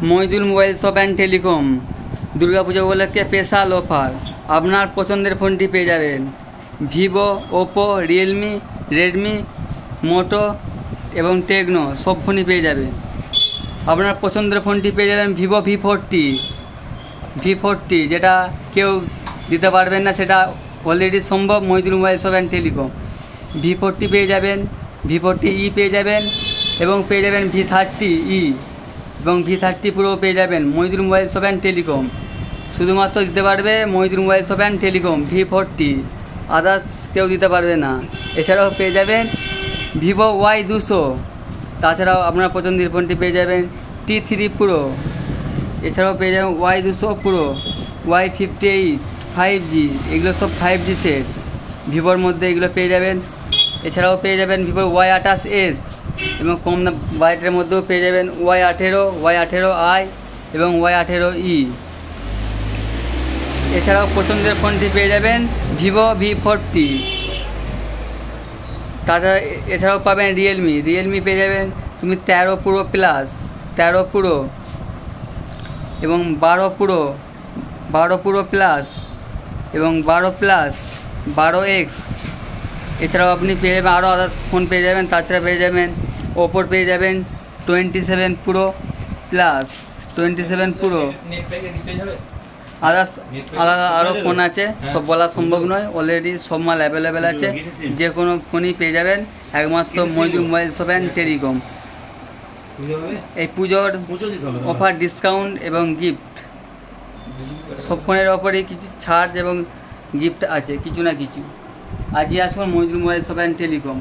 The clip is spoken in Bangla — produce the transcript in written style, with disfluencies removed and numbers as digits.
Moidul mobile shop and telecom Durga Puja উপলক্ষে স্পেশাল অফার। আপনার পছন্দের ফোনটি পেয়ে যাবেন ভিভো, ওপো, রিয়েলমি, রেডমি, মোটো এবং টেকনো, সব ফোনই পেয়ে যাবেন। আপনার পছন্দের ফোনটি পেয়ে যাবেন ভিভো V40, যেটা কেউ দিতে পারবেন না, সেটা অলরেডি সম্ভব Moidul mobile shop and telecom. V40 পেয়ে যাবেন, V40e পেয়ে যাবেন এবং পেয়ে যাবেন V30e এবং V30 Pro পেয়ে যাবেন Moidul mobile shop and telecom. শুধুমাত্র দিতে পারবে Moidul mobile shop and telecom V40, others কেউ দিতে পারবে না। এছাড়াও পেয়ে যাবেন ভিভো Y200, তাছাড়াও আপনার পছন্দের ফোনটি পেয়ে যাবেন T3 Pro, এছাড়াও পেয়ে যাবেন Y200 Pro, Y58 5G, এগুলো সব 5G সেট ভিভোর মধ্যে, এগুলো পেয়ে যাবেন। এছাড়াও পেয়ে যাবেন ভিভোর Y28s এবং কম বাজেটের মধ্যেও পেয়ে যাবেন Y18, Y18i এবং Y18e। এছাড়াও পছন্দের ফোনটি পেয়ে যাবেন ভিভো V40। তাছাড়া এছাড়াও পাবেন রিয়েলমি পেয়ে যাবেন তুমি 13 Pro প্লাস, 13 Pro এবং 12 Pro প্লাস এবং 12 প্লাস, 12X। এছাড়াও আপনি পেয়ে যাবেন আরও আদার্স ফোন পেয়ে যাবেন। তাছাড়া পেয়ে যাবেন ওপোর পেয়ে যাবেন 27 Pro প্লাস, 27 Pro, আদার্স আলাদা আরও ফোন আছে, সব বলা সম্ভব নয়, অলরেডি সব মাল অ্যাভেলেবেল আছে। যে কোনো ফোনই পেয়ে যাবেন একমাত্র Moidul mobile shop and telecom. এই পুজোর অফার, ডিসকাউন্ট এবং গিফট, সব ফোনের ওপরেই কিছু ছাড় এবং গিফট আছে কিছু না কিছু। আজই আসুন Moidul mobile shop and telecom.